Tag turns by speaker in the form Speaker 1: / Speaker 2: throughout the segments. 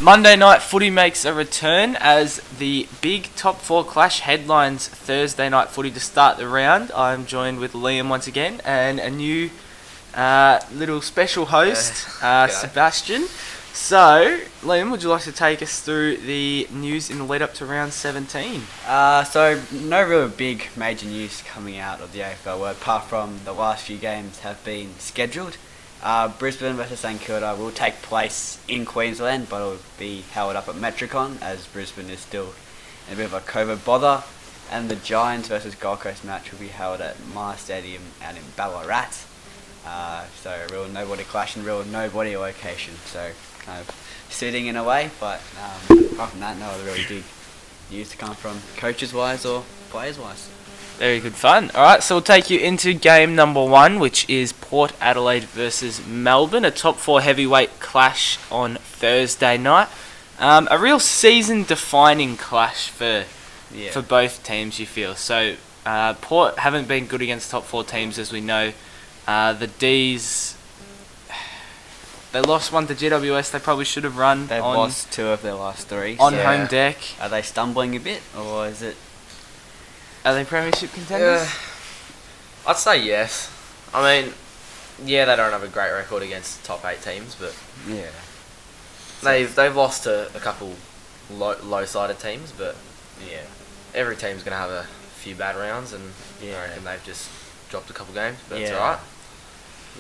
Speaker 1: Monday night footy makes a return as the big top four clash headlines Thursday night footy to start the round. I'm joined with Liam once again and a new little special host, Sebastian. So, Liam, would you like to take us through the news in the lead up to round 17?
Speaker 2: So no real big major news coming out of the AFL apart from the last few games have been scheduled. Brisbane versus St Kilda will take place in Queensland, but it will be held up at Metricon as Brisbane is still in a bit of a COVID bother. And the Giants versus Gold Coast match will be held at Myer Stadium out in Ballarat. So a real nobody clash and real nobody location. So kind of sitting in a way, but apart from that, no other really big news to come from coaches wise or players wise.
Speaker 1: Very good fun. Alright, so we'll take you into game number 1, which is Port Adelaide versus Melbourne, a top 4 heavyweight clash on Thursday night. A real season-defining clash for both teams, you feel. So, Port haven't been good against top 4 teams, as we know. The D's, they lost one to GWS. They probably should have run.
Speaker 2: They've lost 2 of their last 3.
Speaker 1: On home deck.
Speaker 2: Are they stumbling a bit, or is it...
Speaker 1: Are they premiership contenders?
Speaker 3: I'd say yes. I mean, yeah, they don't have a great record against top 8 teams, but
Speaker 2: yeah,
Speaker 3: they've lost to a couple low-sided teams, but yeah, every team's going to have a few bad rounds, and I reckon they've just dropped a couple games, but it's alright.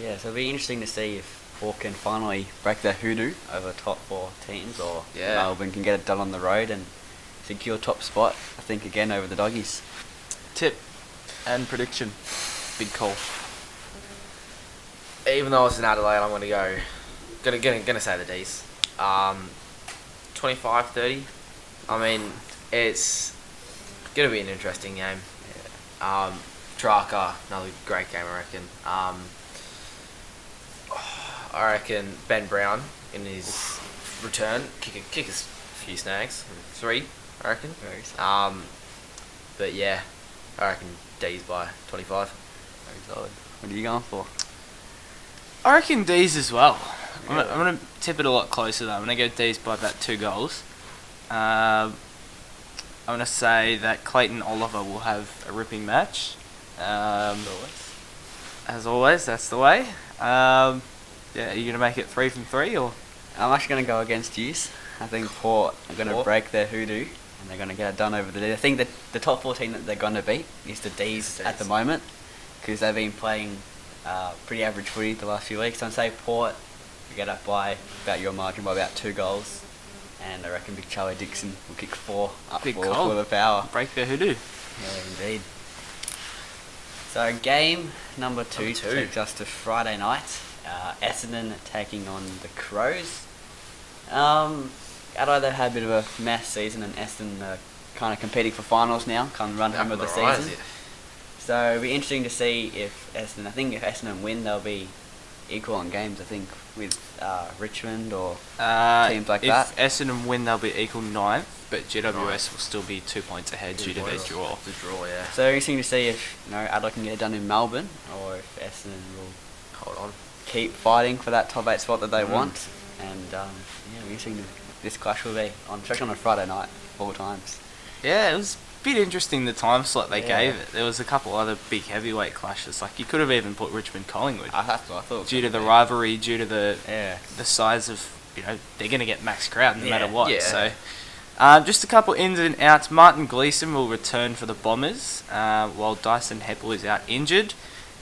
Speaker 2: Yeah, so it'll be interesting to see if Port can finally break their hoodoo over top 4 teams, or Melbourne can get it done on the road and secure top spot, I think, again over the Doggies.
Speaker 1: Tip and prediction. Big call.
Speaker 3: Even though it's in Adelaide, I'm going to go... Gonna say the D's. 25-30. I mean, it's going to be an interesting game. Yeah. Traka, another great game, I reckon. I reckon Ben Brown, in his return, kick a few snags. 3, I reckon.
Speaker 2: Very solid.
Speaker 3: But yeah, I reckon D's by 25.
Speaker 2: Very solid. What are you going for?
Speaker 1: I reckon D's as well. I'm going to tip it a lot closer though. I'm going to go D's by about 2 goals. I'm going to say that Clayton Oliver will have a ripping match. As always, that's the way. Are you going to make it 3 from 3 or?
Speaker 2: I'm actually going to go against D's. I think Port are going to break their hoodoo and they're going to get it done over the D's. I think that the top 14 that they're going to beat is the D's at the moment because they've been playing pretty average footy the last few weeks. So I'd say Port get up by about your margin by about 2 goals, and I reckon Big Charlie Dixon will kick 4 up for the power.
Speaker 1: Break their hoodoo.
Speaker 2: Yeah, indeed. So game number 2 takes us to Friday night. Essendon taking on the Crows. Adelaide, they've had a bit of a mess season, and Essendon kind of competing for finals now, kind of run home of the season. So it'll be interesting to see if Essendon win, they'll be equal on games, I think, with Richmond or teams like that.
Speaker 1: If Essendon win, they'll be equal 9th, but GWS will still be 2 points ahead due to their draw.
Speaker 3: The draw, yeah.
Speaker 2: So interesting to see if Adelaide can get it done in Melbourne, or if Essendon will
Speaker 3: hold on,
Speaker 2: keep fighting for that top 8 spot that they want. And it'll be interesting this clash will be on, especially on a Friday night, 4 times.
Speaker 1: Yeah, it was a bit interesting the time slot they gave it. There was a couple other big heavyweight clashes. Like you could have even put Richmond Collingwood.
Speaker 2: That's what I thought.
Speaker 1: Due to the rivalry, due to the size of they're going to get max crowd no matter what. Yeah. So just a couple ins and outs. Martin Gleeson will return for the Bombers, while Dyson Heppel is out injured.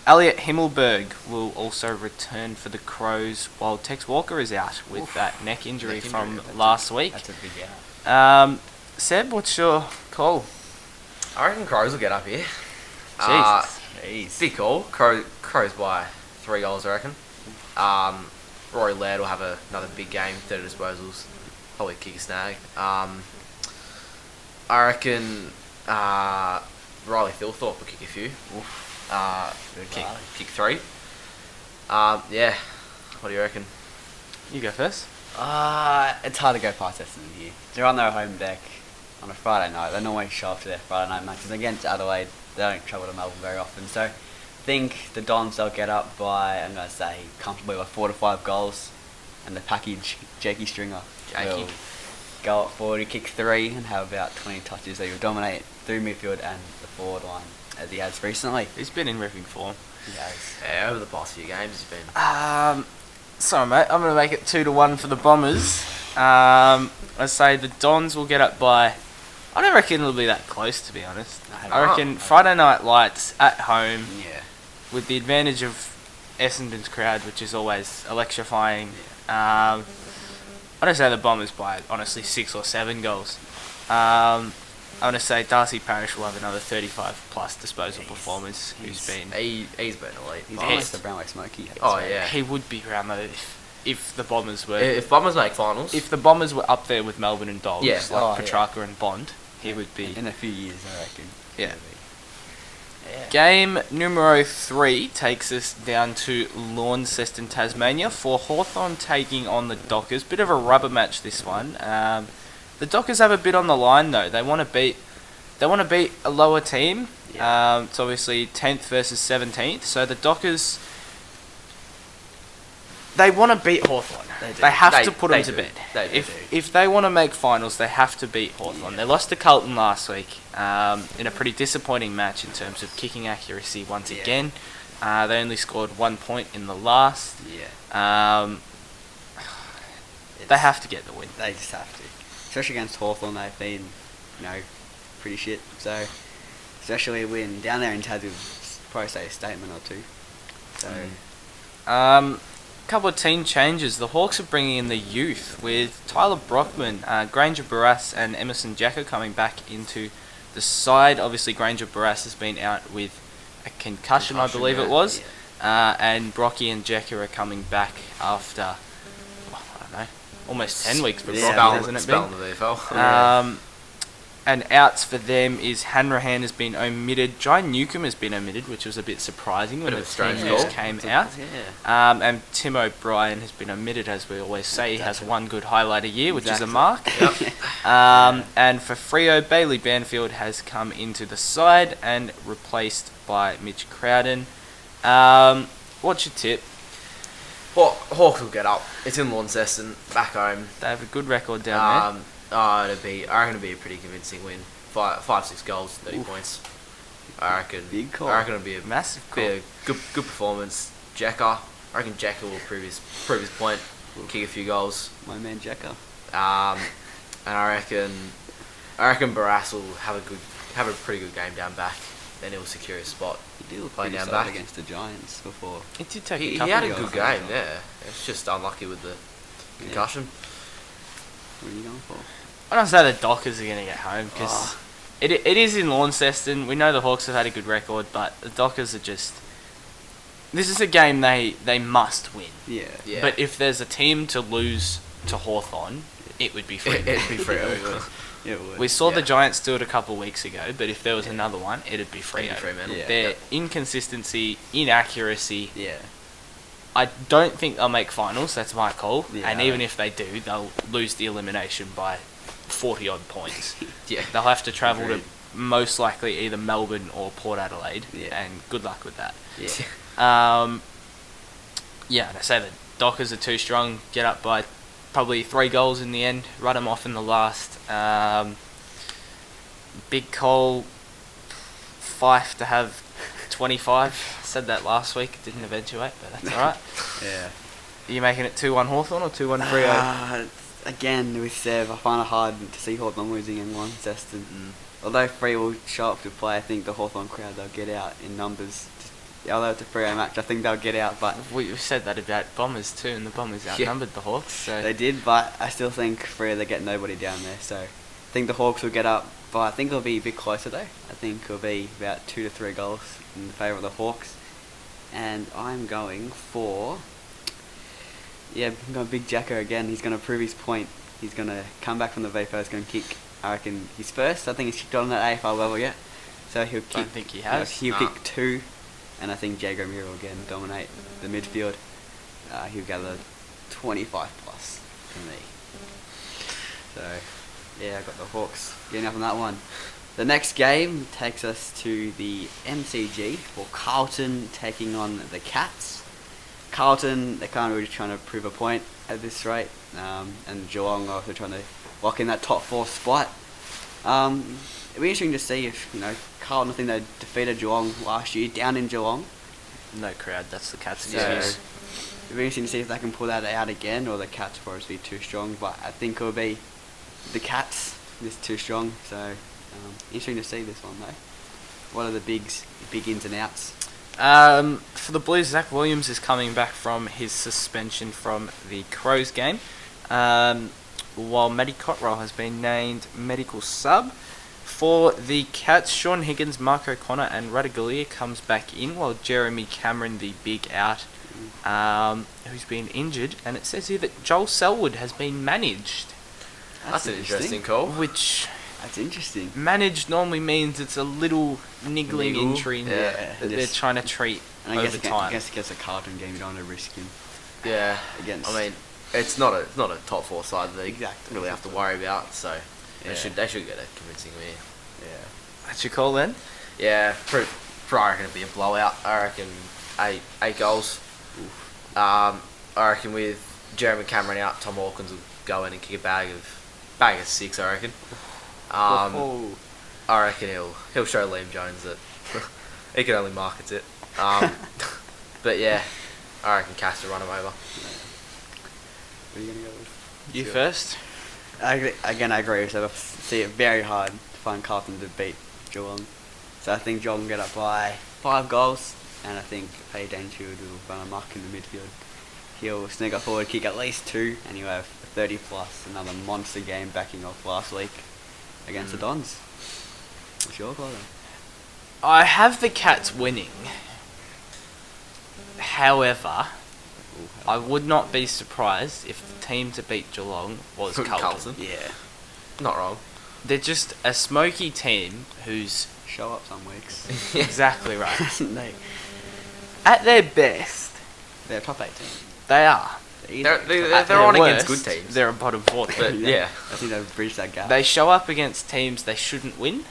Speaker 1: Elliot Himmelberg will also return for the Crows, while Tex Walker is out with that neck injury from last week.
Speaker 2: That's a big out.
Speaker 1: Seb, what's your call?
Speaker 3: I reckon Crows will get up here.
Speaker 1: Jesus.
Speaker 3: Big call. Crows by 3 goals, I reckon. Rory Laird will have another big game, 30 disposals, probably kick a snag. I reckon Riley Thilthorpe will kick a few. Kick 3. Yeah. What do you reckon?
Speaker 1: You go first.
Speaker 2: It's hard to go past Essendon here. They're on their home deck on a Friday night. They normally show up to their Friday night matches against Adelaide. They don't travel to Melbourne very often, so I think the Dons, they'll get up by, I'm going to say, comfortably by 4 to 5 goals, and the package Jakey Stringer
Speaker 3: Jakey.
Speaker 2: will go up forward, kick 3, and have about 20 touches. So he'll dominate through midfield and the forward line as he has recently.
Speaker 1: He's been in ripping form.
Speaker 2: He has.
Speaker 3: Yeah, over the past few games he's been.
Speaker 1: Sorry, mate. I'm going to make it 2-1 for the Bombers. I say the Dons will get up by... I don't reckon it'll be that close, to be honest. I reckon Friday Night Lights at home, with the advantage of Essendon's crowd, which is always electrifying. I don't say the Bombers by, honestly, 6 or 7 goals. I want to say Darcy Parish will have another 35-plus disposal performance. He's been
Speaker 3: been elite.
Speaker 2: He's almost the Brownlow Smoky.
Speaker 3: Oh, yeah.
Speaker 1: He would be around though if the Bombers were...
Speaker 3: If Bombers make finals...
Speaker 1: If the Bombers were up there with Melbourne and Dogs,
Speaker 3: Yeah.
Speaker 1: like Petrarca and Bond, he would be...
Speaker 2: In a few years, I reckon.
Speaker 1: Yeah.
Speaker 2: Yeah.
Speaker 1: Game numero 3 takes us down to Launceston, Tasmania, for Hawthorn taking on the Dockers. Bit of a rubber match, this one. The Dockers have a bit on the line though. They want to beat a lower team.
Speaker 2: Yeah.
Speaker 1: It's obviously 10th versus 17th. So the Dockers, they want to beat Hawthorn. They have to put them to bed. If they want to make finals, they have to beat Hawthorn. They lost to Carlton last week in a pretty disappointing match in terms of kicking accuracy once again. They only scored 1 point in the last. They have to get the win.
Speaker 2: They just have to. Especially against Hawthorn, they've been, pretty shit. So, especially a win down there in Tassie would probably say a statement or two. So,
Speaker 1: couple of team changes. The Hawks are bringing in the youth with Tyler Brockman, Granger Barras and Emerson Jacka coming back into the side. Obviously, Granger Barras has been out with a concussion, I believe it was. And Brocky and Jacka are coming back after, I don't know, almost 10 weeks for Brocky, hasn't it been?
Speaker 3: The VFL.
Speaker 1: And outs for them is Hanrahan has been omitted. Jai Newcomb has been omitted, which was a bit surprising when the team news came out. And Tim O'Brien has been omitted, as we always say. He has one good highlight a year, which is a mark. And for Freo, Bailey Banfield has come into the side and replaced by Mitch Crowden. What's your tip?
Speaker 3: Hawks will get up. It's in Launceston, back home.
Speaker 1: They have a good record down there.
Speaker 3: I reckon it'll be a pretty convincing win. 5-6 goals, 30 points. I reckon.
Speaker 2: Big call.
Speaker 3: I reckon it'll be a
Speaker 1: Massive call.
Speaker 3: Be a good performance. Jacka. I reckon Jacka will prove his point. Kick a few goals.
Speaker 2: My man Jacka.
Speaker 3: And I reckon Barras will have a pretty good game down back. Then he'll secure his spot.
Speaker 2: He did look
Speaker 3: Play
Speaker 2: pretty
Speaker 3: down
Speaker 2: solid
Speaker 3: back
Speaker 2: against the Giants before.
Speaker 1: He did take
Speaker 3: He
Speaker 1: a couple
Speaker 3: had a
Speaker 1: of
Speaker 3: good
Speaker 1: goals.
Speaker 3: game. Yeah, it's just unlucky with the concussion.
Speaker 2: What are you going for?
Speaker 1: I don't say the Dockers are going to get home because it is in Launceston. We know the Hawks have had a good record, but the Dockers are just... This is a game they must win.
Speaker 2: Yeah.
Speaker 1: But if there's a team to lose to Hawthorn, it would be Freo.
Speaker 3: It'd be Freo.
Speaker 2: It would.
Speaker 1: We saw the Giants do it a couple of weeks ago, but if there was another one, it'd be Freo. Their inconsistency, inaccuracy...
Speaker 2: Yeah.
Speaker 1: I don't think they'll make finals, that's my call.
Speaker 2: Yeah,
Speaker 1: and even if they do, they'll lose the elimination by 40 odd points.
Speaker 3: Yeah.
Speaker 1: They'll have to travel to most likely either Melbourne or Port Adelaide, and good luck with that. And I say the Dockers are too strong, get up by probably 3 goals in the end, run them off in the last. Big call, Fife to have 25. Said that last week, didn't eventuate, but that's alright.
Speaker 2: Yeah.
Speaker 1: Are you making it 2-1 Hawthorn or 2-1 Freo?
Speaker 2: Again, with Sev, I find it hard to see Hawthorn losing in Launceston. Although Freo will show up to play, I think the Hawthorn crowd, they'll get out in numbers. Although it's a Freo match, I think they'll get out, but...
Speaker 1: We've said that about Bombers too, and the Bombers outnumbered the Hawks, so...
Speaker 2: They did, but I still think Freo, they get nobody down there, so... I think the Hawks will get up, but I think it'll be a bit closer though. I think it'll be about 2 to 3 goals in favour of the Hawks. And I'm going for... I'm going Big Jacko again. He's going to prove his point. He's going to come back from the VFL. He's going to kick, I reckon, his first. I think he's kicked on at AFL level yet. So he'll kick...
Speaker 1: I don't think he has.
Speaker 2: He'll kick 2. And I think Jago Mira will again dominate the midfield. He'll gather 25 plus for me. So, I got the Hawks getting up on that one. The next game takes us to the MCG for Carlton taking on the Cats. Carlton, they're kind of really trying to prove a point at this rate, and Geelong are also trying to lock in that top 4 spot. It'll be interesting to see if, Carlton, I think they defeated Geelong last year down in Geelong.
Speaker 1: No crowd, that's the Cats'
Speaker 2: So
Speaker 1: excuse.
Speaker 2: it'll be interesting to see if they can pull that out again, or the Cats will probably be too strong. But I think it'll be the Cats this too strong. So interesting to see this one though. What are the big ins and outs?
Speaker 1: For the Blues, Zach Williams is coming back from his suspension from the Crows game, while Matty Cottrell has been named medical sub. For the Cats, Sean Higgins, Mark O'Connor and Radaglia comes back in, while Jeremy Cameron, the big out, who's been injured. And it says here that Joel Selwood has been managed,
Speaker 3: That's an interesting call.
Speaker 1: which
Speaker 2: That's interesting.
Speaker 1: managed normally means it's a little niggling
Speaker 3: Niggle.
Speaker 1: injury
Speaker 3: Yeah.
Speaker 1: that they're trying to treat
Speaker 2: And I
Speaker 1: over
Speaker 2: guess
Speaker 1: time.
Speaker 2: against a Carlton game, you don't want to risk him
Speaker 3: Yeah.
Speaker 2: against.
Speaker 3: I mean, it's not a top 4 side that they
Speaker 2: Exactly.
Speaker 3: really have to worry about. So
Speaker 2: Yeah.
Speaker 3: they should get a convincing win.
Speaker 2: yeah.
Speaker 1: That's your call then?
Speaker 3: Yeah, I reckon it'd be a blowout. I reckon eight goals. I reckon with Jeremy Cameron out, Tom Hawkins will go in and kick a bag of 6. I reckon.
Speaker 2: Oh.
Speaker 3: I reckon he'll show Liam Jones that he can only market it. But yeah, I reckon Cass will run him over.
Speaker 2: What are you gonna go with?
Speaker 1: You
Speaker 2: Sure.
Speaker 1: first?
Speaker 2: I agree with you. I see it very hard to find Carlton to beat Geelong. So I think Geelong will get up by 5 goals, and I think Paddy Dangerfield will run a muck in the midfield. He'll sneak up forward, kick at least 2, and he'll have 30 plus. Another monster game backing off last week against the Dons. What's your call then?
Speaker 1: I have the Cats winning. However, I would not be surprised if the team to beat Geelong was Carlton.
Speaker 3: Carlton.
Speaker 2: Yeah.
Speaker 3: Not wrong.
Speaker 1: They're just a smoky team who's
Speaker 2: Show up some weeks.
Speaker 1: exactly right.
Speaker 2: they,
Speaker 1: At their best,
Speaker 2: they're a top 8 team.
Speaker 1: they are.
Speaker 3: They're
Speaker 1: At
Speaker 3: on
Speaker 1: their
Speaker 3: against
Speaker 1: worst,
Speaker 3: good teams.
Speaker 1: They're a bottom 4 team.
Speaker 3: But yeah.
Speaker 2: I think they've bridged that gap
Speaker 1: They show up against teams they shouldn't win,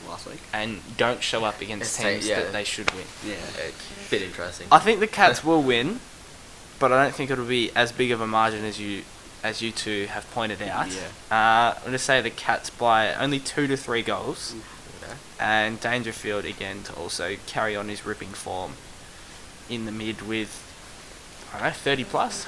Speaker 2: last week.
Speaker 1: and don't show up against
Speaker 3: It's
Speaker 1: teams
Speaker 3: yeah.
Speaker 1: that they should win.
Speaker 2: Yeah.
Speaker 3: A bit interesting.
Speaker 1: I think the Cats will win, but I don't think it'll be as big of a margin as you two have pointed out.
Speaker 2: Yeah.
Speaker 1: I'm going to say the Cats by only 2 to 3 goals,
Speaker 3: Okay.
Speaker 1: and Dangerfield again to also carry on his ripping form in the mid with, I don't know, 30 plus.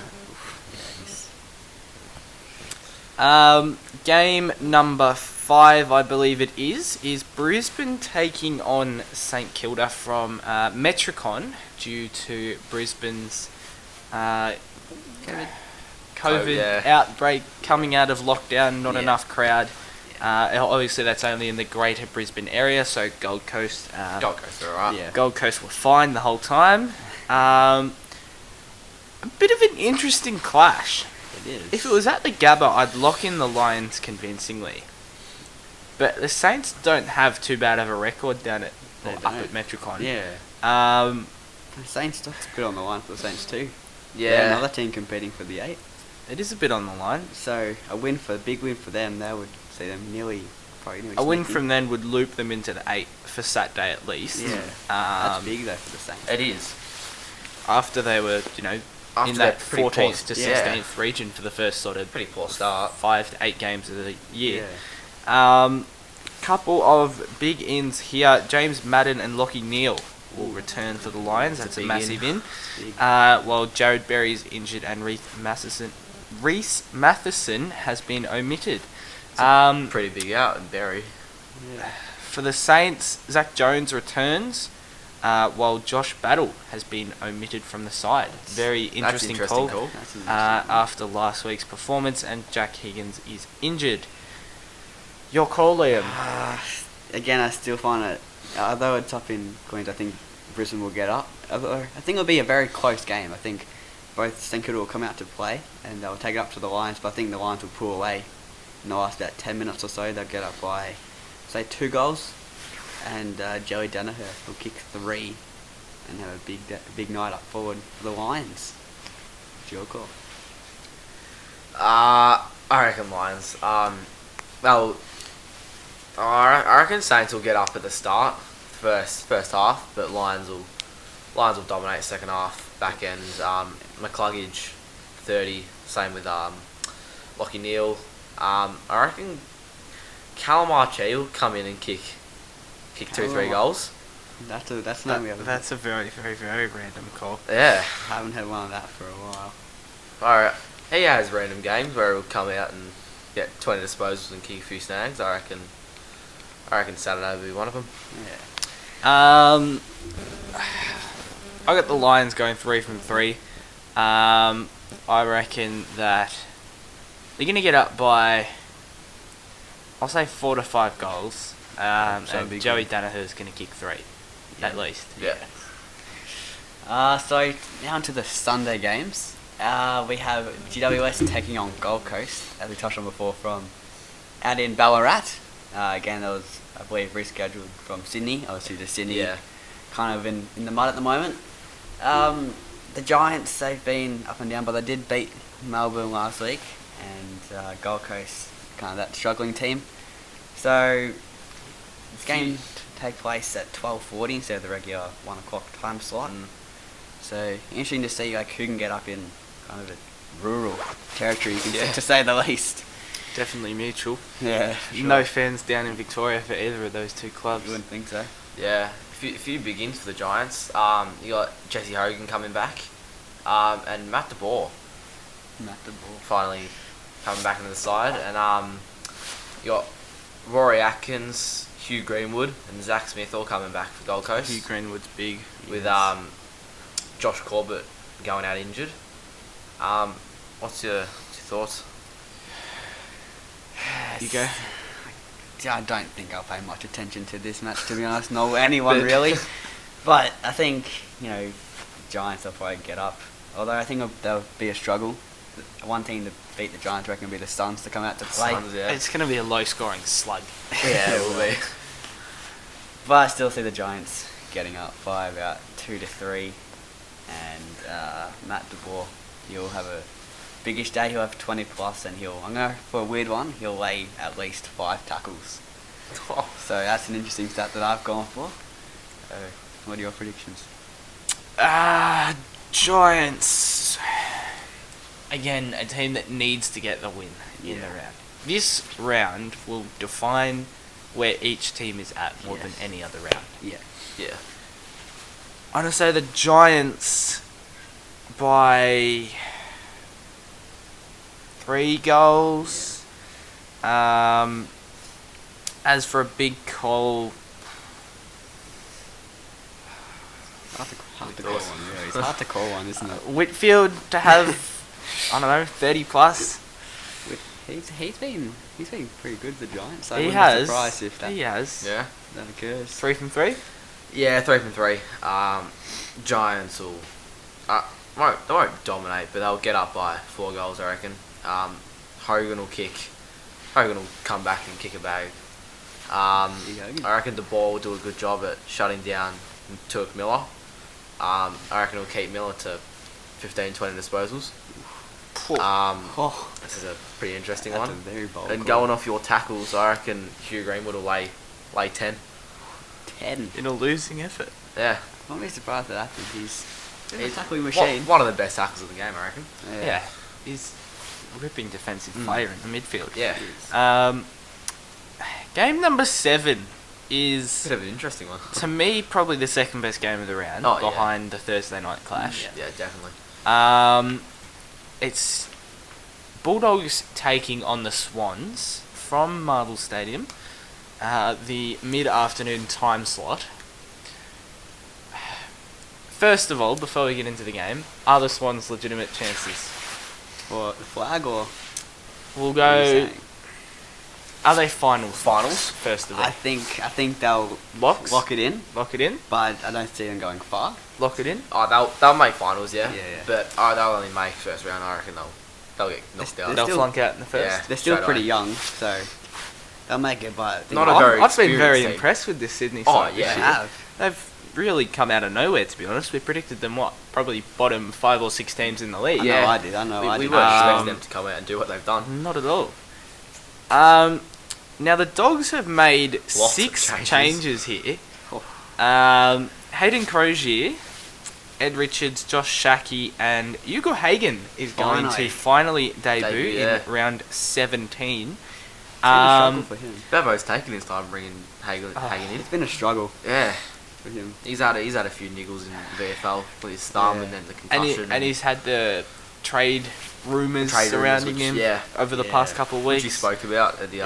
Speaker 1: Game number 5, I believe it is Brisbane taking on St Kilda from Metricon due to Brisbane's COVID
Speaker 3: yeah.
Speaker 1: outbreak coming out of lockdown, not
Speaker 2: Yeah.
Speaker 1: enough crowd. Obviously, that's only in the greater Brisbane area, so Gold Coast.
Speaker 3: Gold Coast, alright.
Speaker 2: Yeah.
Speaker 1: Gold Coast were fine the whole time. A bit of an interesting clash.
Speaker 2: It is.
Speaker 1: If it was at the Gabba, I'd lock in the Lions convincingly. But the Saints don't have too bad of a record down at
Speaker 2: They
Speaker 1: up
Speaker 2: don't.
Speaker 1: at Metricon.
Speaker 2: Yeah. The Saints, that's a bit on the line for the Saints too. They're
Speaker 3: Yeah.
Speaker 2: another team competing for the 8.
Speaker 1: It is a bit on the line.
Speaker 2: So a big win for them. They would see them probably nearly.
Speaker 1: A win
Speaker 2: sneaking.
Speaker 1: from then would loop them into the 8 for Saturday at least.
Speaker 2: Yeah. That's
Speaker 1: Um,
Speaker 2: big though for the Saints.
Speaker 3: It is.
Speaker 1: After they were,
Speaker 3: After
Speaker 1: in
Speaker 3: that
Speaker 1: that
Speaker 3: pretty
Speaker 1: 14th
Speaker 3: poor-
Speaker 1: to
Speaker 3: yeah.
Speaker 1: 16th region for the first sort of
Speaker 3: Pretty poor start.
Speaker 1: 5 to 8 games of the year.
Speaker 2: Yeah.
Speaker 1: Couple of big ins here. James Madden and Lockie Neal will return for the Lions.
Speaker 3: That's
Speaker 1: That's
Speaker 3: a
Speaker 1: a
Speaker 3: big
Speaker 1: massive
Speaker 3: in.
Speaker 1: in.
Speaker 2: Big.
Speaker 1: While Jared Berry's injured and Reese Matheson has been omitted.
Speaker 3: Pretty big out in Berry.
Speaker 2: Yeah.
Speaker 1: For the Saints, Zach Jones returns, while Josh Battle has been omitted from the side. Very interesting,
Speaker 3: interesting
Speaker 1: call.
Speaker 3: call.
Speaker 2: That's interesting.
Speaker 1: After last week's performance, and Jack Higgins is injured. Your call, Liam.
Speaker 2: Again, I still find it. Although it's up in Queens, I think Brisbane will get up. Although I think it'll be a very close game. I think both St Kilda will come out to play, and they'll take it up to the Lions. But I think the Lions will pull away in the last about 10 minutes or so. They'll get up by, say, 2 goals, and Joey Danaher will kick 3, and have a big night up forward for the Lions. What's your call?
Speaker 3: I reckon Lions. Well, I reckon Saints will get up at the start, first half, but Lions will dominate second half. back end. McCluggage, 30. Same with Lockie Neal. I reckon Callum Archie will come in and kick 2-3 goals.
Speaker 2: That's not
Speaker 1: That's a very, very, very random call.
Speaker 3: Yeah.
Speaker 2: I haven't had one of that for a while.
Speaker 3: Alright. He has random games where he'll come out and get 20 disposals and kick a few snags. I reckon Saturday will be one of them.
Speaker 2: Yeah.
Speaker 1: I got the Lions going 3 from 3. I reckon that they're going to get up by, I'll say 4 to 5 goals. And Joey Danaher's going to kick 3, at least.
Speaker 3: Yeah.
Speaker 2: So now onto the Sunday games. We have GWS taking on Gold Coast, as we touched on before, from out in Ballarat. Again, that was, I believe, rescheduled from Sydney. Obviously, the Sydney kind of in the mud at the moment. The Giants, they've been up and down, but they did beat Melbourne last week, and Gold Coast, kind of that struggling team. So this game take place at 12:40 instead of the regular 1 o'clock time slot. So interesting to see who can get up in kind of a rural territory, to say the least.
Speaker 1: Definitely mutual.
Speaker 2: Yeah, sure.
Speaker 1: No fans down in Victoria for either of those two clubs.
Speaker 2: You wouldn't think so.
Speaker 3: Yeah. A few big ins for the Giants. You got Jesse Hogan coming back, and Matt DeBoer finally coming back into the side, and you got Rory Atkins, Hugh Greenwood, and Zach Smith all coming back for Gold Coast.
Speaker 1: Hugh Greenwood's big.
Speaker 3: With Josh Corbett going out injured. What's your thoughts?
Speaker 1: You go.
Speaker 2: I don't think I'll pay much attention to this match, to be honest. No, anyone really. But I think, Giants will probably get up. Although I think there'll be a struggle. One team to beat the Giants, I reckon, will be the Suns to come out to play.
Speaker 3: Suns, yeah.
Speaker 1: It's going to be a low-scoring slug.
Speaker 3: Yeah, it will be.
Speaker 2: But I still see the Giants getting up by about 2-3. And Matt DeBoer, he'll have a biggish day. He'll have 20 plus, and I'm going for a weird one. He'll lay at least 5 tackles. So that's an interesting stat that I've gone for. What are your predictions?
Speaker 1: Giants. Again, a team that needs to get the win in the round. This round will define where each team is at more than any other round.
Speaker 2: Yeah.
Speaker 1: I'm going to say the Giants by 3 goals. As for a big call,
Speaker 2: Hard to call one, really. It's hard to call one, isn't it?
Speaker 1: Whitfield to have, 30 plus.
Speaker 2: He's been pretty good, the Giants. So
Speaker 1: He
Speaker 2: I wouldn't
Speaker 1: has.
Speaker 2: be surprised if that,
Speaker 1: He has.
Speaker 3: Yeah.
Speaker 2: that occurs.
Speaker 1: 3 from 3?
Speaker 3: Yeah, 3 from 3. Giants will... they won't dominate, but they'll get up by 4 goals, I reckon. Hogan will come back and kick a bag. I reckon the ball will do a good job at shutting down Turk Miller. I reckon he'll keep Miller to 15-20 disposals. This is a pretty interesting
Speaker 2: That's
Speaker 3: one.
Speaker 2: a very bold
Speaker 3: And
Speaker 2: call.
Speaker 3: going off your tackles, I reckon Hugh Greenwood will lay 10.
Speaker 2: 10.
Speaker 1: In a losing effort.
Speaker 3: Yeah.
Speaker 2: I won't be surprised at that. He's a
Speaker 3: He's
Speaker 2: tackling machine.
Speaker 3: One of the best tackles of the game, I reckon.
Speaker 1: Yeah. He's a ripping defensive player in the midfield.
Speaker 3: Yeah.
Speaker 1: Game number 7 is,
Speaker 3: Bit of an interesting one.
Speaker 1: to me, probably the second best game of the round, behind the Thursday night clash.
Speaker 3: Yeah, definitely.
Speaker 1: It's Bulldogs taking on the Swans from Marvel Stadium, the mid-afternoon time slot. First of all, before we get into the game, are the Swans legitimate chances?
Speaker 2: For the flag, or
Speaker 1: We'll
Speaker 2: what are you
Speaker 1: go.
Speaker 2: saying?
Speaker 1: Are they finals?
Speaker 3: Finals?
Speaker 1: First of all.
Speaker 2: I think they'll
Speaker 1: Locks?
Speaker 2: lock it in,
Speaker 1: Lock it in?
Speaker 2: but I don't see them going far.
Speaker 1: Lock it in?
Speaker 3: Oh, they'll make finals, yeah.
Speaker 2: Yeah.
Speaker 3: But they'll only make first round. I reckon they'll get knocked out.
Speaker 1: They'll
Speaker 2: still-
Speaker 1: flunk out in the first?
Speaker 3: Yeah.
Speaker 2: They're still
Speaker 3: Straight
Speaker 2: pretty
Speaker 3: away.
Speaker 2: young, so they'll make it. But
Speaker 3: Not a very
Speaker 1: I've been very
Speaker 3: experienced team.
Speaker 1: impressed with this Sydney
Speaker 3: Oh,
Speaker 1: side
Speaker 3: yeah.
Speaker 1: this
Speaker 2: they
Speaker 1: year.
Speaker 2: have.
Speaker 1: They've really come out of nowhere, to be honest. We predicted them, probably bottom 5 or 6 teams in the league.
Speaker 2: I
Speaker 3: Yeah.
Speaker 2: know I did. I know I
Speaker 3: We
Speaker 2: did.
Speaker 3: weren't
Speaker 1: Um,
Speaker 3: expecting them to come out and do what they've done.
Speaker 1: Not at all. Now, the Dogs have made
Speaker 3: Lots of
Speaker 1: 6
Speaker 3: changes.
Speaker 1: changes here.
Speaker 2: Oh.
Speaker 1: Hayden Crozier Ed Richards, Josh Shackey, and Hugo Hagen is going to
Speaker 2: Finally.
Speaker 1: finally debut
Speaker 3: Yeah.
Speaker 1: in round 17.
Speaker 2: It's been a struggle for him.
Speaker 3: Bevo's taking his time bringing Hagen in.
Speaker 2: It's been a struggle
Speaker 3: Yeah,
Speaker 2: for him.
Speaker 3: he's had a few niggles in VFL with his thumb
Speaker 2: Yeah.
Speaker 3: and then the
Speaker 1: And,
Speaker 3: concussion.
Speaker 1: and he's had the trade rumours
Speaker 3: Trade rumours,
Speaker 1: surrounding
Speaker 3: which-
Speaker 1: him
Speaker 3: yeah.
Speaker 1: over the
Speaker 2: Yeah.
Speaker 1: past couple of
Speaker 3: which
Speaker 1: weeks.
Speaker 3: he spoke about at the.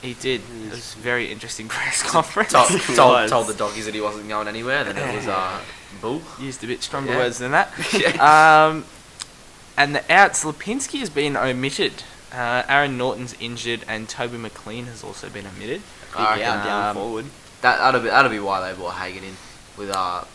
Speaker 1: He did. It was a very interesting press conference.
Speaker 3: Told the doggies that he wasn't going anywhere. Then it was bull.
Speaker 1: Used a bit stronger
Speaker 3: Yeah.
Speaker 1: words than that. And the outs, Lipinski has been omitted. Aaron Norton's injured, and Toby McLean has also been omitted.
Speaker 2: Big
Speaker 3: I reckon,
Speaker 2: out, down
Speaker 1: um,
Speaker 2: forward.
Speaker 3: That'll be why they brought Hagen in with
Speaker 1: Oh,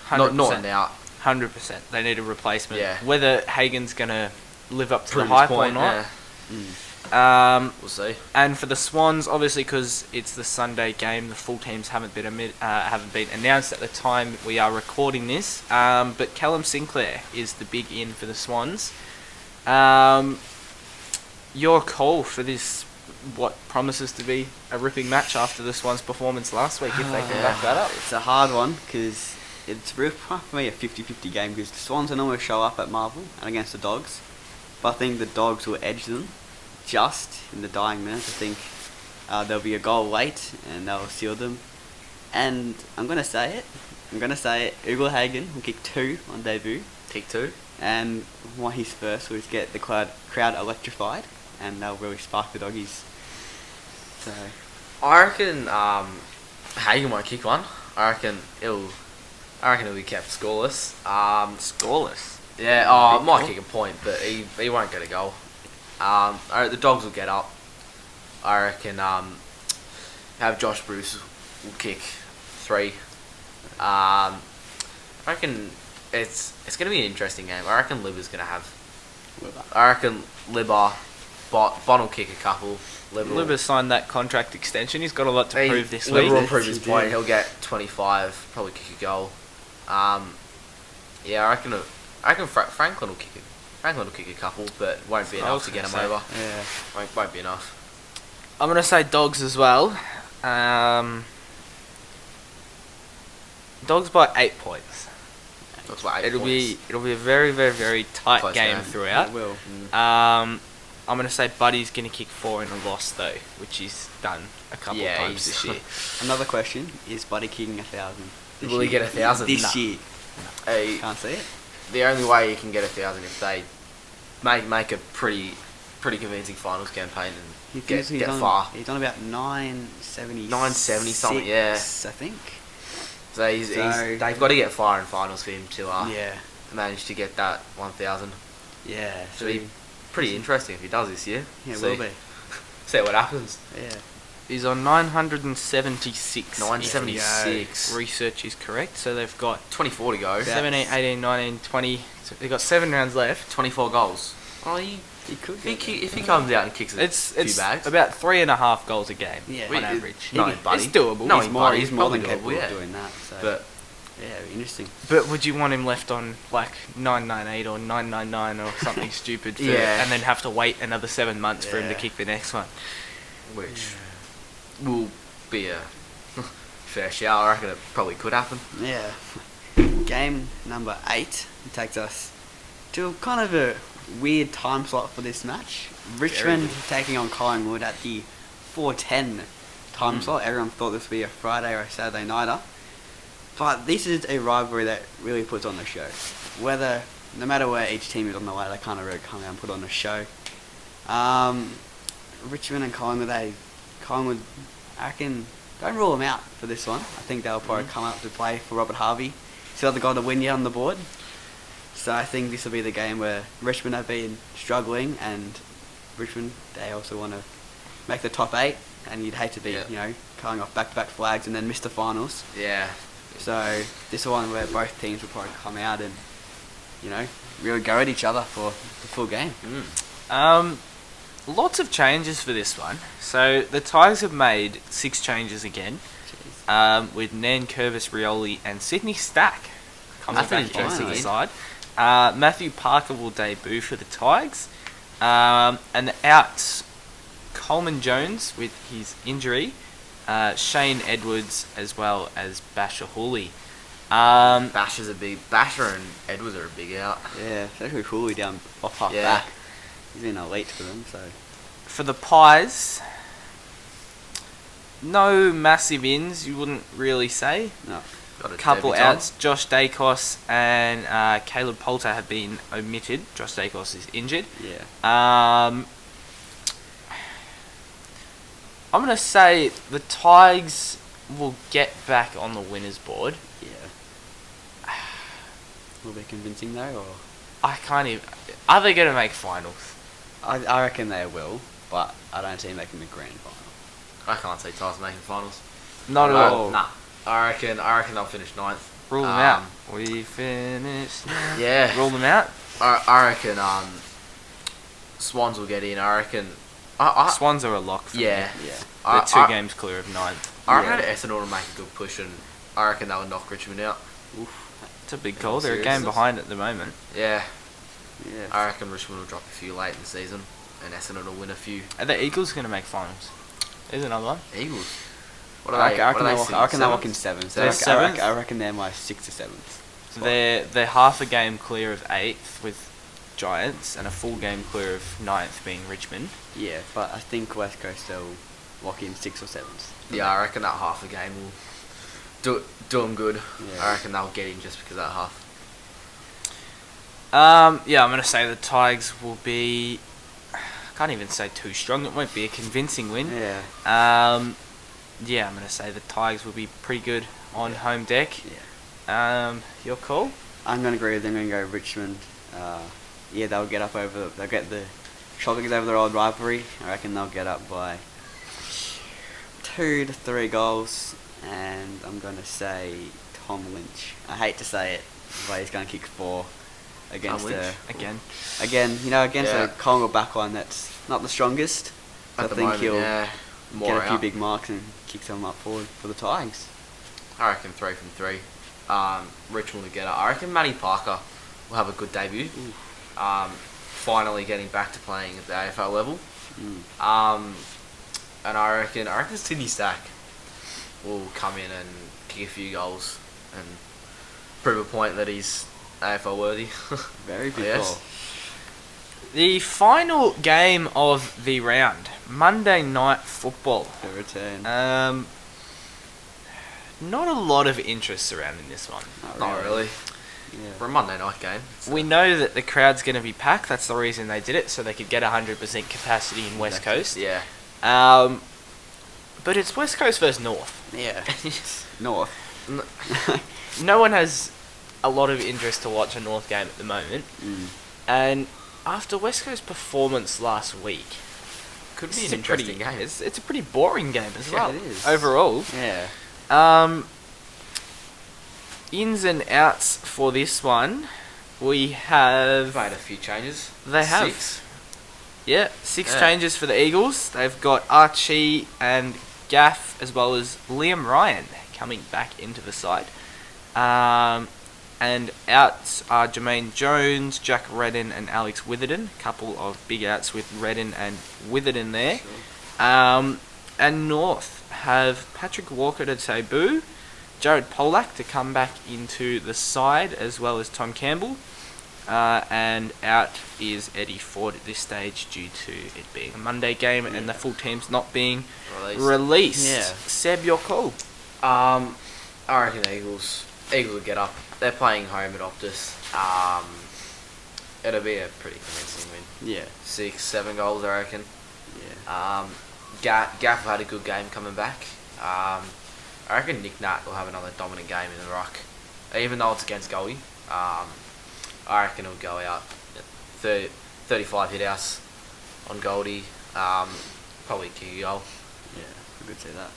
Speaker 1: 100%.
Speaker 3: Norton out.
Speaker 1: 100%. They need a replacement.
Speaker 3: Yeah.
Speaker 1: Whether Hagen's going to live up to
Speaker 3: Prove
Speaker 1: the
Speaker 3: his
Speaker 1: hype
Speaker 3: point,
Speaker 1: or not.
Speaker 3: yeah. We'll see.
Speaker 1: And for the Swans, obviously, because it's the Sunday game, the full teams haven't been announced at the time we are recording this. But Callum Sinclair is the big in for the Swans. Your call for this, what promises to be a ripping match after the Swans' performance last week, if they can back that up.
Speaker 2: It's a hard one because it's real for me a 50-50 game because the Swans will always show up at Marvel and against the Dogs, but I think the Dogs will edge them just in the dying minutes. I think there'll be a goal late and they'll seal them. And I'm gonna say it. Hugo Hagen will kick 2 on debut,
Speaker 3: Kick 2.
Speaker 2: and what he's first will just get the crowd electrified, and they'll really spark the Doggies. So
Speaker 3: I reckon Hagen won't kick one. I reckon it'll be kept scoreless.
Speaker 1: Scoreless.
Speaker 3: Yeah,
Speaker 1: Big
Speaker 3: might
Speaker 1: call.
Speaker 3: kick a point, but he won't get a goal. The Dogs will get up. I reckon have Josh Bruce will kick 3. I reckon it's going to be an interesting game. I reckon Libba's going to have. I reckon Libba, Bon will kick a couple.
Speaker 1: Libba signed that contract extension. He's got a lot to prove this
Speaker 3: Libba
Speaker 1: week.
Speaker 3: will prove his
Speaker 2: He
Speaker 3: point.
Speaker 2: did.
Speaker 3: He'll get 25. Probably kick a goal. Yeah, I reckon Franklin will kick it. Franklin will kick a couple, but won't be
Speaker 1: I
Speaker 3: enough
Speaker 1: was
Speaker 3: to get him
Speaker 1: gonna say.
Speaker 3: over.
Speaker 2: yeah.
Speaker 3: Won't be enough.
Speaker 1: I'm going to say Dogs as well. Dogs by 8 points.
Speaker 3: Looks like 8
Speaker 1: It'll
Speaker 3: points.
Speaker 1: be a very, very, very tight
Speaker 3: Close
Speaker 1: game
Speaker 3: game.
Speaker 1: throughout.
Speaker 2: It will.
Speaker 1: I'm going to say Buddy's going to kick 4 in a loss though, which he's done a couple
Speaker 3: Yeah,
Speaker 1: of times
Speaker 3: he's-
Speaker 1: this year.
Speaker 2: Another question: is Buddy kicking 1,000?
Speaker 3: Will he get 1,000?
Speaker 2: this
Speaker 3: Nah.
Speaker 2: year?
Speaker 3: Hey,
Speaker 2: Can't see it.
Speaker 3: the only way you can get 1,000 if they make a pretty convincing finals campaign and
Speaker 2: He
Speaker 3: get
Speaker 2: thinks he's on,
Speaker 3: far.
Speaker 2: He's on about 970.
Speaker 3: 970 something, yeah.
Speaker 2: I think.
Speaker 3: So they've got to get far in finals for him to
Speaker 2: Yeah.
Speaker 3: manage to get that 1,000.
Speaker 2: Yeah.
Speaker 3: So it'll be pretty interesting if he does this year.
Speaker 2: Yeah, it
Speaker 3: see,
Speaker 2: will be.
Speaker 3: See what happens.
Speaker 2: Yeah.
Speaker 1: He's on 976.
Speaker 3: 976.
Speaker 1: if research is correct. So they've got
Speaker 3: 24 to go.
Speaker 1: 17, 18, 19, 20. So they've got 7 rounds left.
Speaker 3: 24 goals. Oh,
Speaker 2: He could.
Speaker 3: if he comes out and kicks a
Speaker 1: It's
Speaker 3: few bags.
Speaker 1: about 3.5 goals a game
Speaker 2: Yeah.
Speaker 1: on
Speaker 2: Wait,
Speaker 1: average.
Speaker 3: No,
Speaker 2: He-
Speaker 3: buddy.
Speaker 1: It's doable.
Speaker 3: No,
Speaker 2: He's more.
Speaker 3: buddy,
Speaker 2: He's more than
Speaker 3: probably
Speaker 2: capable
Speaker 3: doable,
Speaker 2: of
Speaker 3: yeah.
Speaker 2: doing that. So.
Speaker 3: But
Speaker 2: yeah, it'd be interesting.
Speaker 1: But would you want him left on like 998 or 999 or something stupid for,
Speaker 3: Yeah.
Speaker 1: and then have to wait another 7 months for him to
Speaker 2: Yeah.
Speaker 1: kick the next one?
Speaker 3: which will be a fair shout. I reckon it probably could happen.
Speaker 2: Yeah. Game number 8 takes us to kind of a weird time slot for this match. Richmond taking on Collingwood at the 4:10 time slot. Everyone thought this would be a Friday or a Saturday nighter. But this is a rivalry that really puts on the show. No matter where each team is on the way, they kind of really come out and put on a show. Richmond and Collingwood, I reckon, don't rule them out for this one. I think they'll probably come up to play for Robert Harvey. Still the guy to win you on the board. So I think this will be the game where Richmond have been struggling, and Richmond, they also want to make the top 8, and you'd hate to be, coming off back-to-back flags and then miss the finals.
Speaker 3: Yeah.
Speaker 2: So this is one where both teams will probably come out and, really go at each other for the full game.
Speaker 1: Lots of changes for this one. So the Tigers have made 6 changes again, with Nan Curvis Rioli and Sydney Stack coming
Speaker 3: That's an
Speaker 1: back into the
Speaker 2: interesting
Speaker 1: side. Matthew Parker will debut for the Tigers, and the outs, Coleman Jones with his injury, Shane Edwards as well as Basher Hooley.
Speaker 3: Basher and Edwards are a big out.
Speaker 2: Yeah, especially Cooley down off half
Speaker 3: Yeah.
Speaker 2: back. He's been elite for them, so.
Speaker 1: For the Pies, no massive ins, you wouldn't really say.
Speaker 2: No.
Speaker 3: Got a
Speaker 1: Couple
Speaker 3: debutant.
Speaker 1: outs. Josh Dacos and Caleb Poulter have been omitted. Josh Dacos is injured.
Speaker 2: Yeah.
Speaker 1: I'm going to say the Tigers will get back on the winners board.
Speaker 2: Yeah. Will be convincing though, or?
Speaker 1: I can't even... Are they going to make finals?
Speaker 2: I reckon they will, but I don't see them making the grand final.
Speaker 3: I can't see Tigers making finals.
Speaker 1: Not at all.
Speaker 3: Nah. I reckon they'll finish 9th.
Speaker 1: Rule them out. We finished now.
Speaker 3: Yeah.
Speaker 1: Rule them out.
Speaker 3: I reckon Swans will get in. I reckon.
Speaker 1: Swans are a lock for
Speaker 3: Yeah.
Speaker 1: me.
Speaker 2: Yeah.
Speaker 1: They're 2 games clear of 9th.
Speaker 3: I
Speaker 2: Yeah.
Speaker 3: reckon Essendon will make a good push, and I reckon they'll knock Richmond out.
Speaker 1: It's a big call. They're a game behind at the moment.
Speaker 3: Yeah.
Speaker 2: Yeah.
Speaker 3: I reckon Richmond will drop a few late in the season, and Essendon will win a few.
Speaker 1: Are the Eagles going to make finals? There's another one.
Speaker 3: Eagles.
Speaker 2: I reckon they'll walk in 7th.
Speaker 1: They're seventh?
Speaker 2: I reckon they're my 6th or 7th.
Speaker 1: They're half a game clear of 8th with Giants and a full game clear of 9th being Richmond.
Speaker 2: Yeah, but I think West Coast they'll walk in 6th or 7th.
Speaker 3: Yeah, I reckon that half a game will do them good.
Speaker 2: Yeah.
Speaker 3: I reckon they'll get in just because of that half.
Speaker 1: Yeah, I'm going to say the Tigers will be... I can't even say too strong. It won't be a convincing win.
Speaker 2: Yeah.
Speaker 1: Yeah, I'm going to say the Tigers will be pretty good on home deck.
Speaker 2: Yeah.
Speaker 1: Your call?
Speaker 2: I'm going to agree with them. I'm going to go Richmond. Yeah, they'll get up over... They'll get the Shockers over their old rivalry. I reckon they'll get up by 2 to 3 goals. And I'm going to say Tom Lynch. I hate to say it, but he's going to kick 4 against
Speaker 3: Tom Lynch?
Speaker 1: Again.
Speaker 2: against a Collingwood backline that's not the strongest.
Speaker 3: At
Speaker 2: I
Speaker 3: the
Speaker 2: think
Speaker 3: moment,
Speaker 2: he'll
Speaker 3: yeah.
Speaker 2: get a few
Speaker 3: out.
Speaker 2: big marks and kick some up forward for the Tigers.
Speaker 3: I reckon 3 from 3. Richmond will get up. I reckon Matty Parker will have a good debut. Finally getting back to playing at the AFL level. And I reckon Sydney Stack will come in and kick a few goals and prove a point that he's AFL worthy.
Speaker 2: Very good
Speaker 3: Yes.
Speaker 2: goal.
Speaker 1: The final game of the round, Monday Night Football.
Speaker 2: The return.
Speaker 1: Not a lot of interest surrounding this one.
Speaker 3: Not really.
Speaker 2: Yeah.
Speaker 3: For a Monday night game.
Speaker 1: We know that the crowd's going to be packed. That's the reason they did it, so they could get 100% capacity in West Coast.
Speaker 3: Yeah.
Speaker 1: But it's West Coast versus North.
Speaker 2: Yeah. North.
Speaker 1: No one has a lot of interest to watch a North game at the moment. And after West Coast's performance last week,
Speaker 3: Could be
Speaker 1: it's
Speaker 3: an
Speaker 1: a pretty-
Speaker 3: interesting game.
Speaker 1: It's a pretty boring game as
Speaker 2: Yeah,
Speaker 1: well.
Speaker 2: it is.
Speaker 1: Overall.
Speaker 2: Yeah.
Speaker 1: Ins and outs for this one, we have...
Speaker 3: Made a few changes.
Speaker 1: They have.
Speaker 3: 6.
Speaker 1: Yeah, 6
Speaker 3: Yeah.
Speaker 1: changes for the Eagles. They've got Archie and Gaff, as well as Liam Ryan coming back into the side. And outs are Jermaine Jones, Jack Redden, and Alex Witherden. A couple of big outs with Redden and Witherden there. And North have Patrick Walker to debut, Jared Polak to come back into the side, as well as Tom Campbell. And out is Eddie Ford at this stage due to it being a Monday game and the full team's not being released.
Speaker 2: Yeah.
Speaker 1: Seb, your call.
Speaker 3: I reckon Eagles will get up. They're playing home at Optus. It'll be a pretty convincing win.
Speaker 2: Yeah.
Speaker 3: 6-7 goals, I reckon.
Speaker 2: Yeah.
Speaker 3: Gaff had a good game coming back. I reckon Nick Nat will have another dominant game in the ruck, even though it's against Goldie. I reckon he'll go out 35 hit outs on Goldie. Probably kick a goal.
Speaker 2: Yeah. I could say that.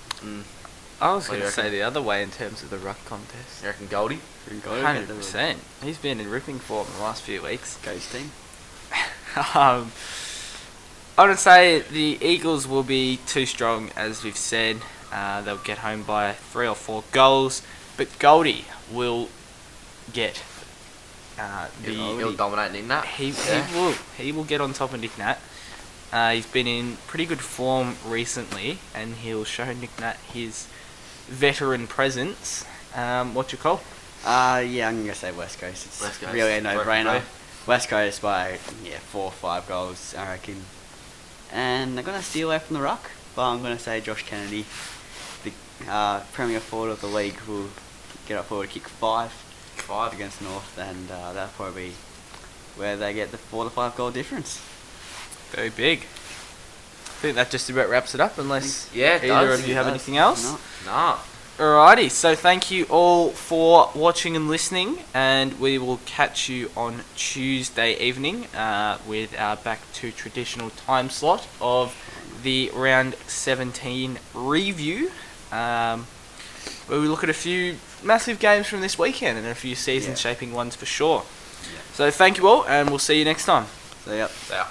Speaker 1: I was
Speaker 3: What do
Speaker 1: going
Speaker 3: you
Speaker 1: to say
Speaker 3: reckon?
Speaker 1: the other way in terms of the ruck contest.
Speaker 3: You reckon Goldie?
Speaker 1: 100%. He's been in ripping form the last few weeks.
Speaker 2: Ghost team.
Speaker 1: I would say the Eagles will be too strong, as we've said. They'll get home by 3 or 4 goals, but Goldie will get
Speaker 3: He'll dominate Nick Nat.
Speaker 1: He will get on top of Nick Nat. He's been in pretty good form recently, and he'll show Nick Nat his veteran presence. What's your call?
Speaker 2: Yeah, I'm gonna say West Coast. It's
Speaker 3: West Coast.
Speaker 2: really a no-brainer.
Speaker 3: Right.
Speaker 2: West Coast by 4 or 5 goals, I reckon. And they're gonna steal away from the ruck, but I'm gonna say Josh Kennedy, the premier forward of the league, will get up forward, kick 5 against North, and that'll probably be where they get the 4 to 5 goal difference.
Speaker 1: Very big. I think that just about wraps it up, unless
Speaker 3: Yeah, it
Speaker 1: either
Speaker 3: does.
Speaker 1: of you
Speaker 2: It
Speaker 1: have
Speaker 2: does.
Speaker 1: anything else.
Speaker 2: No.
Speaker 3: Nah.
Speaker 1: Alrighty, so thank you all for watching and listening, and we will catch you on Tuesday evening with our back to traditional time slot of the round 17 review, where we look at a few massive games from this weekend and a few season shaping ones for sure.
Speaker 2: Yeah.
Speaker 1: So thank you all, and we'll see you next time.
Speaker 2: So, yep.
Speaker 3: So, yeah.